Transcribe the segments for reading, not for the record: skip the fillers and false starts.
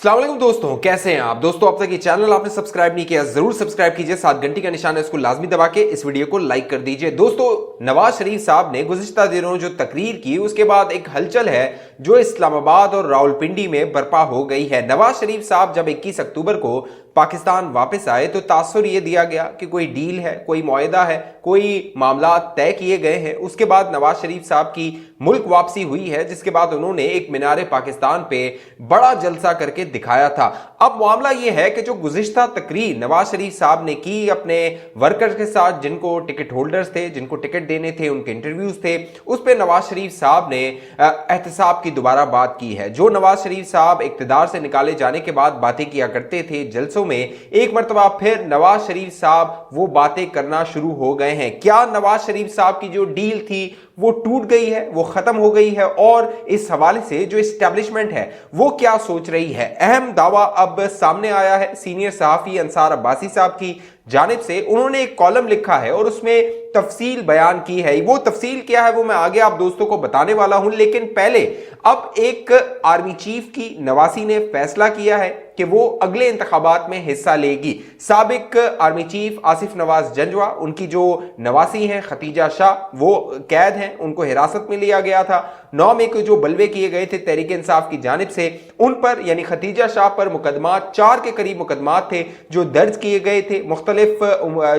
अस्सलाम वालेकुम दोस्तों, कैसे हैं आप दोस्तों। अब तक ये चैनल आपने सब्सक्राइब नहीं किया, जरूर सब्सक्राइब कीजिए, साथ घंटी का निशान है उसको लाजमी दबा के इस वीडियो को लाइक कर दीजिए। दोस्तों, नवाज शरीफ साहब ने गुज़िश्ता दिनों जो तकरीर की उसके बाद एक हलचल है जो इस्लामाबाद और रावलपिंडी में बर्पा हो गई है। नवाज शरीफ साहब जब 21 अक्टूबर को पाकिस्तान वापस आए तो तासुर ये दिया गया कि कोई डील है, कोई मुआहदा है, कोई मामला तय किए गए हैं। उसके बाद नवाज शरीफ साहब की मुल्क वापसी हुई है, जिसके बाद उन्होंने एक मीनारे पाकिस्तान पे बड़ा जलसा करके दिखाया था। अब मामला यह है कि जो गुज़िश्ता तकरीर नवाज शरीफ साहब ने की अपने वर्कर्स के साथ, जिनको टिकट होल्डर्स थे, जिनको टिकट देने थे, उनके इंटरव्यूज थे, उस पर नवाज शरीफ साहब ने एहतसाब की दोबारा बात की है। जो नवाज शरीफ साहब इक्तदार से निकाले जाने के बाद बातें किया करते थे जलसों में, एक मरतबा फिर नवाज शरीफ साहब वो बातें करना शुरू हो गए हैं। क्या नवाज शरीफ साहब की जो डील थी वो टूट गई है, वो खत्म हो गई है, और इस हवाले से जो एस्टेब्लिशमेंट है वो क्या सोच रही है? अहम दावा अब सामने आया है सीनियर सहाफी अंसार अब्बासी साहब की जानिब से। उन्होंने एक कॉलम लिखा है और उसमें तफसील बयान की है। वो तफसील क्या है वो मैं आगे आप दोस्तों को बताने वाला हूं, लेकिन पहले अब एक आर्मी चीफ की नवासी ने फैसला किया है कि वो अगले इंतखाबात में हिस्सा लेगी। साबिक आर्मी चीफ आसिफ नवाज जंजवा, उनकी जो नवासी हैं खतीजा शाह, वो कैद हैं, उनको हिरासत में लिया गया था। 9 मई को जो बलवे किए गए थे तहरीक इंसाफ की जानिब से, उन पर यानी खतीजा शाह पर मुकदमा 4 के करीब मुकदमात थे जो दर्ज किए गए थे। मुख्तलिफ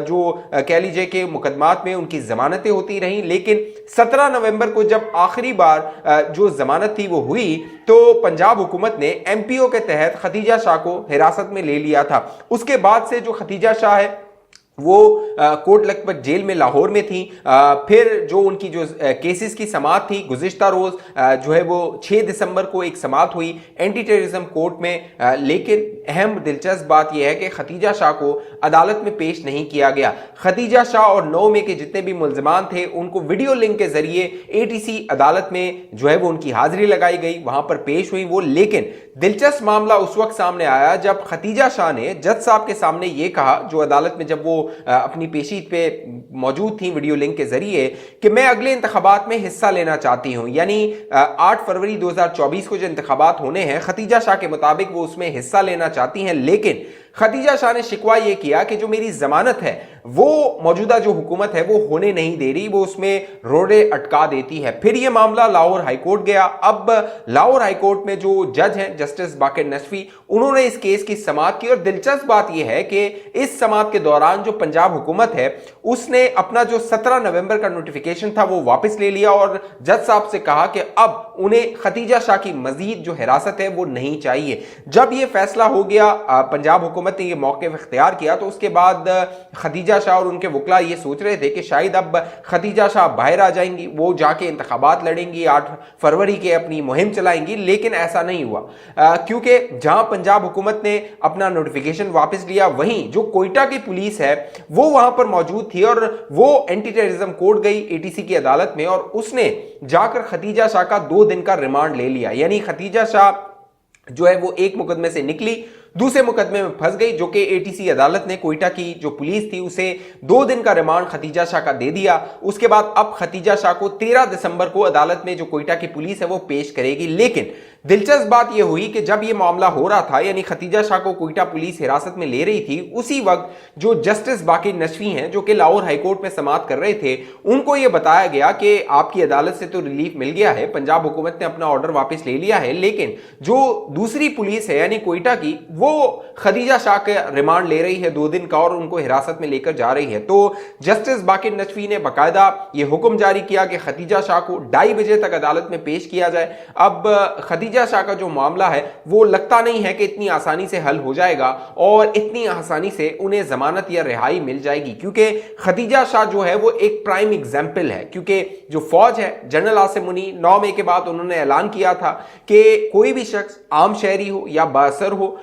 जो कह लीजिए कि मुकदमात में उनकी जमानतें होती रहीं, लेकिन 17 नवंबर को जब आखिरी बार जो जमानत थी वो हुई तो पंजाब हुकूमत ने MPO के तहत खतीजा शाह को हिरासत में ले लिया था। उसके बाद से जो खतीजा शाह है वो कोट लखपत जेल में लाहौर में थी। फिर जो उनकी जो केसेस की समाअत थी गुज़िश्ता रोज जो है वो 6 दिसंबर को एक समाअत हुई एंटी टेररिज्म कोर्ट में। लेकिन अहम दिलचस्प बात यह है कि खतीजा शाह को अदालत में पेश नहीं किया गया। खतीजा शाह और 9 मई के जितने भी मुल्ज़िमान थे उनको वीडियो लिंक के जरिए ATC अदालत में जो है वो उनकी हाजिरी लगाई गई, वहां पर पेश हुई वो। लेकिन दिलचस्प मामला उस वक्त सामने आया जब खतीजा शाह ने जज साहब के सामने ये कहा, जो अदालत में जब वो अपनी पेशी पे मौजूद थी वीडियो लिंक के जरिए, कि मैं अगले इंतखाबात में हिस्सा लेना चाहती हूं। यानी 8 फरवरी 2024 को जो इंतखाबात होने हैं, खतीजा शाह के मुताबिक वो उसमें हिस्सा लेना चाहती हैं। लेकिन खतीजा शाह ने शिकवा ये किया कि जो मेरी जमानत है वो मौजूदा जो हुकूमत है वो होने नहीं दे रही, वो उसमें रोड़े अटका देती है। फिर ये मामला लाहौर हाईकोर्ट गया। अब लाहौर हाईकोर्ट में जो जज हैं जस्टिस बाकिर नसवी, उन्होंने इस केस की समाअत की। और दिलचस्प बात यह है कि इस समाअत के दौरान जो पंजाब हुकूमत है उसने अपना जो 17 नवंबर का नोटिफिकेशन था वो वापस ले लिया और जज साहब से कहा कि अब उन्हें खतीजा शाह की मजीद जो हिरासत है वो नहीं चाहिए। जब ये फैसला हो गया, पंजाब हुकूमत ने ये मौक़िफ़ इख्तियार किया, तो उसके बाद खतीजा शाह और उनके वकला ये सोच रहे थे कि शायद अब खतीजा शाह बाहर आ जाएंगी, वो जाके इंतखाबात लड़ेंगी, 8 फरवरी के अपनी मुहिम चलाएंगी। लेकिन ऐसा नहीं हुआ, क्योंकि जहां पंजाब हुकूमत ने अपना नोटिफिकेशन वापस लिया, वहीं जो कोयटा की पुलिस है वो वहां पर मौजूद थी और वो एंटी टेररिज्म कोर्ट गई ATC की अदालत में और उसने जाकर खतीजा शाह का 2 दिन का रिमांड ले लिया। यानी खतीजा शाह जो है वो एक मुकदमे से निकली, दूसरे मुकदमे में फंस गई, जो कि ATC अदालत ने कोयटा की जो पुलिस थी उसे 2 दिन का रिमांड खतीजा शाह का दे दिया। उसके बाद अब खतीजा शाह को 13 दिसंबर को अदालत में जो कोयटा की पुलिस है वो पेश करेगी। लेकिन दिलचस्प बात यह हुई कि जब यह मामला हो रहा था, यानी खतीजा शाह को कोयटा पुलिस हिरासत में ले रही थी, उसी वक्त जो जस्टिस बाकिर नसवी हैं जो कि लाहौर हाईकोर्ट में समाअत कर रहे थे, उनको यह बताया गया कि आपकी अदालत से तो रिलीफ मिल गया है, पंजाब हुकूमत ने अपना ऑर्डर वापस ले लिया है, लेकिन जो दूसरी पुलिस है यानी कोयटा की, वो खतीजा शाह का रिमांड ले रही है 2 दिन का और उनको हिरासत में लेकर जा रही है। तो जस्टिस बाकिर नसवी ने बाकायदा यह हुक्म जारी किया कि खतीजा शाह को 2:30 बजे तक अदालत में पेश किया जाए। अब खतीजा शाह का जो मामला है वो लगता नहीं है कि इतनी आसानी से हल हो जाएगा और इतनी आसानी से उन्हें जमानत या रिहाई मिल जाएगी, क्योंकि खतीजा शाह जो है वो एक प्राइम एग्जाम्पल है। क्योंकि जो फौज है, जनरल आसिम मुनी 9 मई के बाद उन्होंने ऐलान किया था कि कोई भी शख्स आम शहरी हो या बासर हो,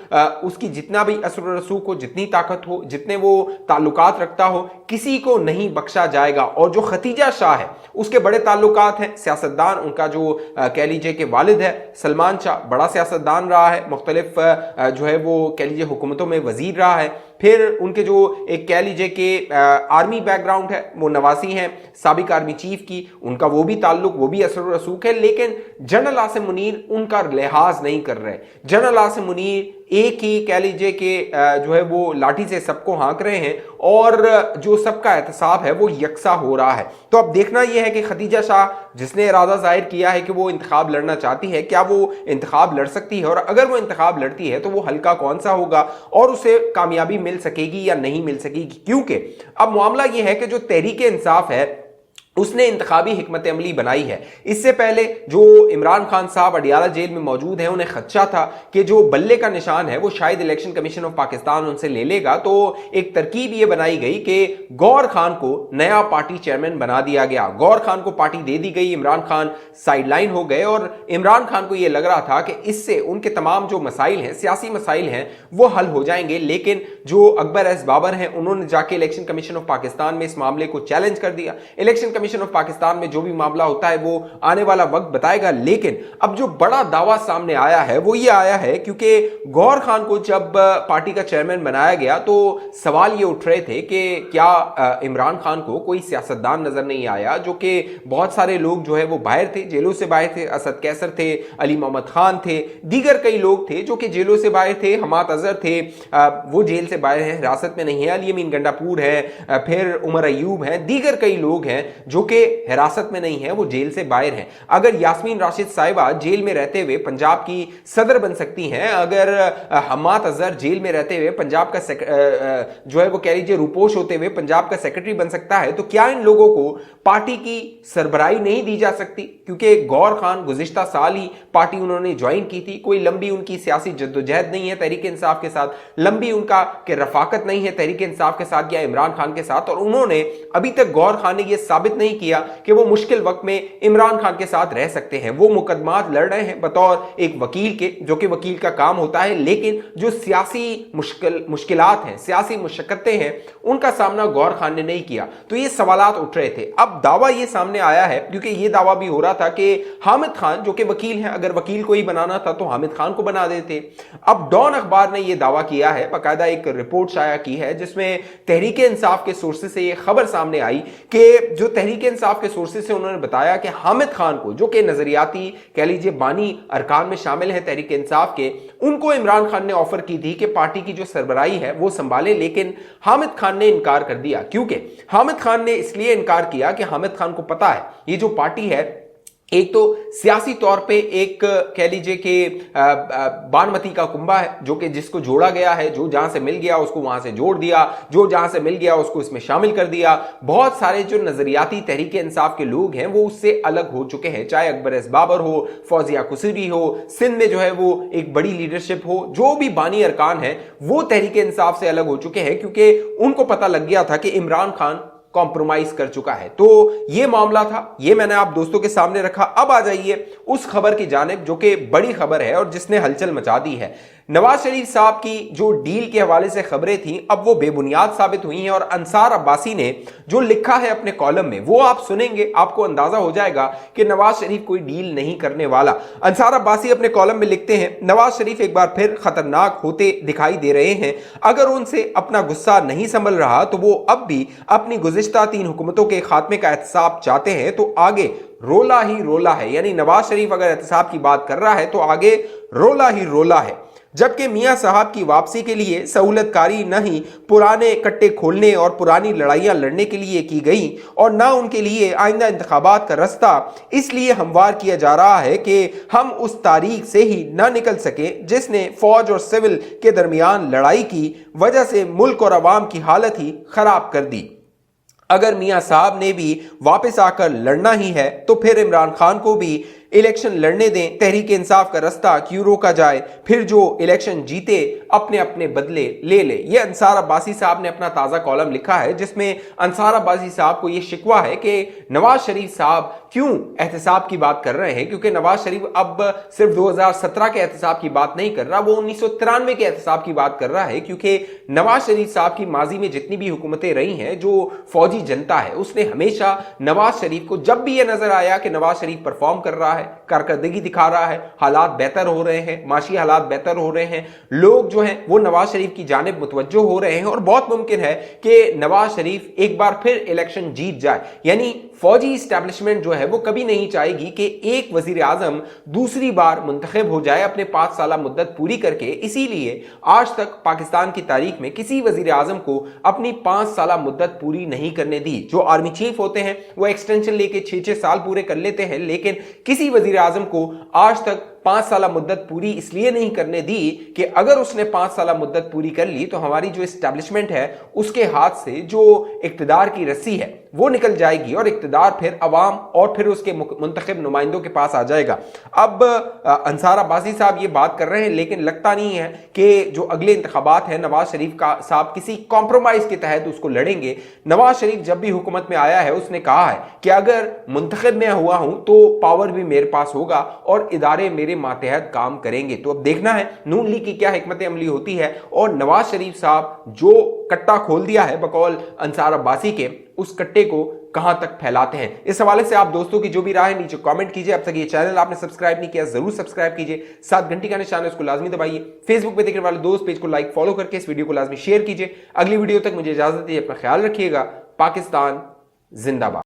उसकी जितना भी असर और रसूख हो, जितनी ताकत हो, जितने वो ताल्लुकात रखता हो, किसी को नहीं बख्शा जाएगा। और जो खतीजा शाह है उसके बड़े ताल्लुकात हैं, सियासतदान, उनका जो कह लीजिए कि वालिद है सलमान शाह, बड़ा सियासतदान रहा है, मुख्तलिफ जो है वो कह लीजिए हुकूमतों में वजीर रहा है। फिर उनके जो एक कह लीजिए कि आर्मी बैकग्राउंड है, वो नवासी हैं साबिक आर्मी चीफ की, उनका वो भी ताल्लुक, वो भी असर रसूख है। लेकिन जनरल आसिम मुनीर उनका लिहाज नहीं कर रहे। जनरल आसिम मुनीर एक ही कह लीजिए कि जो है वो लाठी से सबको हाँक रहे हैं और जो सबका एहतसाब है वो यकसा हो रहा है। तो अब देखना यह है कि खतीजा शाह जिसने इरादा जाहिर किया है कि वो इंतखाब लड़ना चाहती है, क्या वो इंतखाब लड़ सकती है, और अगर वो इंतखाब लड़ती है तो वो हल्का कौन सा होगा और उसे कामयाबी मिल सकेगी या नहीं मिल सकेगी। क्योंकि अब मामला यह है कि जो तहरीक इंसाफ है उसने इंतखाबी हिकमत अमली बनाई है। इससे पहले जो इमरान खान साहब अडियाला जेल में मौजूद हैं, उन्हें खदशा था कि जो बल्ले का निशान है वो शायद इलेक्शन कमीशन ऑफ पाकिस्तान उनसे ले लेगा। तो एक तरकीब ये बनाई गई कि गौर खान को नया पार्टी चेयरमैन बना दिया गया। गौर खान को पार्टी दे दी गई, इमरान खान साइडलाइन हो गए और इमरान खान को यह लग रहा था कि इससे उनके तमाम जो मसाइल हैं, सियासी मसाइल हैं, वो हल हो जाएंगे। लेकिन जो अकबर एस बाबर हैं, उन्होंने जाके इलेक्शन कमीशन ऑफ पाकिस्तान में इस मामले को चैलेंज कर दिया। इलेक्शन कमीशन ऑफ पाकिस्तान में जो भी मामला होता है वो आने वाला वक्त बताएगा। लेकिन अब जो बड़ा दावा सामने आया है वो ये आया है क्योंकि गौर खान को जब पार्टी का चेयरमैन बनाया गया तो सवाल ये उठ रहे थे कि क्या इमरान खान को कोई सियासतदान नजर नहीं आया, जो कि बहुत सारे लोग जो है वो बाहर थे, जेलों से बाहर थे। असद कैसर थे, अली मोहम्मद खान थे, दीगर कई लोग थे जो कि जेलों से बाहर थे। हमाद अजहर थे, वो जेल से बाहर हैं, हिरासत में नहीं है। अली अमीन गंडापुर है, फिर उमर अयूब हैं, दीगर कई लोग हैं जो कि हिरासत में नहीं है, वो जेल से बाहर हैं। अगर यास्मीन राशिद साहिबा जेल में रहते हुए पंजाब की सदर बन सकती हैं, अगर हमाद अजहर जेल में रहते हुए पंजाब का जो है वो कह लीजिए रूपोश होते हुए पंजाब का सेक्रेटरी बन सकता है, तो क्या इन लोगों को पार्टी की सरबराही नहीं दी जा सकती? क्योंकि गौर खान गुज़िश्ता साल ही पार्टी उन्होंने ज्वाइन की थी, कोई लंबी उनकी सियासी जद्दोजहद नहीं है तहरीक इंसाफ के साथ, लंबी उनका के रफाकत नहीं है तहरीक इंसाफ के साथ या इमरान खान के साथ। और उन्होंने अभी तक गौर खान ने यह साबित नहीं किया कि वो मुश्किल वक्त में इमरान खान के साथ रह सकते हैं। वो मुकदमात लड़ रहे हैं बतौर एक वकील के, जो कि वकील का काम होता है, लेकिन जो सियासी मुश्किलात हैं, सियासी मुशक्कतें हैं, उनका सामना गौर खान ने नहीं किया। तो ये सवालात उठ रहे थे। अब दावा ये सामने आया है क्योंकि ये दावा भी हो रहा था कि हामिद खान जो कि वकील हैं, अगर वकील को ही बनाना था तो हामिद खान को बना देते। अब डॉन अखबार ने यह दावा किया है, बाकायदा एक रिपोर्ट शाया की है जिसमें तहरीक इंसाफ के सोर्सेज से यह खबर सामने आई कि जो तहरीक इंसाफ के सोर्सेज से उन्होंने बताया कि हामिद खान को, जो कि नजरियाती कह लीजिए बानी अरकान में शामिल है तहरीक इंसाफ के, उनको इमरान खान ने ऑफर की थी कि पार्टी की जो सरबराही है वो संभाले। लेकिन हामिद खान ने इनकार कर दिया। क्योंकि हामिद खान ने इसलिए इनकार किया कि हामिद खान को पता है ये जो पार्टी है, एक तो सियासी तौर पे एक कह लीजिए कि बानमती का कुंबा है, जो कि जिसको जोड़ा गया है, जो जहां से मिल गया उसको वहां से जोड़ दिया, जो जहां से मिल गया उसको इसमें शामिल कर दिया। बहुत सारे जो नजरियाती तहरीक इंसाफ के लोग हैं वो उससे अलग हो चुके हैं, चाहे अकबर एस बाबर हो, फौजिया कुसरी हो, सिंध में जो है वो एक बड़ी लीडरशिप हो, जो भी बानी अरकान है वो तहरीक इंसाफ से अलग हो चुके हैं क्योंकि उनको पता लग गया था कि इमरान खान कॉम्प्रोमाइज कर चुका है। तो ये मामला था, ये मैंने आप दोस्तों के सामने रखा। अब आ जाइए उस खबर की जानिब जो कि बड़ी खबर है और जिसने हलचल मचा दी है। नवाज शरीफ साहब की जो डील के हवाले से खबरें थी अब वो बेबुनियाद साबित हुई हैं और अंसार अब्बासी ने जो लिखा है अपने कॉलम में वो आप सुनेंगे, आपको अंदाजा हो जाएगा कि नवाज शरीफ कोई डील नहीं करने वाला। अंसार अब्बासी अपने कॉलम में लिखते हैं, नवाज शरीफ एक बार फिर खतरनाक होते दिखाई दे रहे हैं। अगर उनसे अपना गुस्सा नहीं संभल रहा तो वो अब भी अपनी गुज़िश्ता 3 हुकूमतों के खात्मे का एहतसाब चाहते हैं तो आगे रोला ही रोला है। यानी नवाज शरीफ अगर एहतसाब की बात कर रहा है तो आगे रोला ही रोला है। जबकि मियां साहब की वापसी के लिए सहूलतकारी न ही पुराने कट्टे खोलने और पुरानी लड़ाइयां लड़ने के लिए की गई और न उनके लिए आइंदा इंतखाबात का रास्ता इसलिए हमवार किया जा रहा है कि हम उस तारीख से ही न निकल सके जिसने फौज और सिविल के दरमियान लड़ाई की वजह से मुल्क और अवाम की हालत ही खराब कर दी। अगर मियां साहब ने भी वापस आकर लड़ना ही है तो फिर इमरान खान को भी इलेक्शन लड़ने दें, तहरीक इंसाफ का रास्ता क्यों रोका जाए, फिर जो इलेक्शन जीते अपने अपने बदले ले ले। ये अंसार अब्बासी साहब ने अपना ताजा कॉलम लिखा है जिसमें अंसार अब्बासी साहब को यह शिकवा है कि नवाज शरीफ साहब क्यों एहतसाब की बात कर रहे हैं, क्योंकि नवाज शरीफ अब सिर्फ 2017 के एहतसाब की बात नहीं कर रहा, वो 1993 के एहतसाब की बात कर रहा है। क्योंकि नवाज शरीफ साहब की माजी में जितनी भी हुकूमतें रही हैं, जो फौजी जनता है उसने हमेशा नवाज शरीफ को, जब भी यह नजर आया कि नवाज शरीफ परफॉर्म कर रहा है, कारकर्दगी दिखा रहा है, हालात बेहतर हो रहे हैं, माशी हालात बेहतर हो रहे हैं, लोग जो हैं वो नवाज शरीफ की जानिब मुतवज्जो हो रहे हैं और बहुत मुमकिन है कि नवाज शरीफ एक बार फिर इलेक्शन जीत जाए। यानी फौजी इस्टेब्लिशमेंट जो है वो कभी नहीं चाहेगी कि एक वजीर आजम दूसरी बार मुंतखब हो जाए अपने 5 साल मुद्दत पूरी करके। इसीलिए आज तक पाकिस्तान की तारीख में किसी वजीर आजम को अपनी 5 साल मुद्दत पूरी नहीं करने दी। जो आर्मी चीफ होते हैं वो एक्सटेंशन लेके 6-6 साल पूरे कर लेते हैं, लेकिन किसी वजीर आजम को आज तक 5 साल मुद्दत पूरी इसलिए नहीं करने दी कि अगर उसने 5 साल मुद्दत पूरी कर ली तो हमारी जो एस्टेब्लिशमेंट है उसके हाथ से जो इक्तदार की रस्सी है वो निकल जाएगी और इक्तदार फिर अवाम और फिर उसके मुंतखब नुमाइंदों के पास आ जाएगा। अब अंसार अब्बासी साहब ये बात कर रहे हैं, लेकिन लगता नहीं है कि जो अगले इंतखाबात हैं नवाज शरीफ का साहब किसी कॉम्प्रोमाइज के तहत उसको लड़ेंगे। नवाज शरीफ जब भी हुकूमत में आया है उसने कहा है कि अगर मुंतखब में हुआ हूं तो पावर भी मेरे पास होगा और इदारे मेरे मातहत काम करेंगे। तो अब देखना है नून लीग की क्या हिकमत अमली होती है और नवाज शरीफ साहब जो कट्टा खोल दिया है बकौल अंसार अब्बासी के, उस कट्टे को कहां तक फैलाते हैं। इस हवाले से आप दोस्तों की जो भी राय है नीचे कमेंट कीजिए। अब तक ये चैनल आपने सब्सक्राइब नहीं किया जरूर सब्सक्राइब कीजिए, साथ घंटी का निशान है उसको लाजमी दबाइए। फेसबुक पे देखने वाले दोस्त पेज को लाइक फॉलो करके इस वीडियो को लाजमी शेयर कीजिए। अगली वीडियो तक मुझे इजाजत दीजिए, अपना ख्याल रखिएगा। पाकिस्तान जिंदाबाद।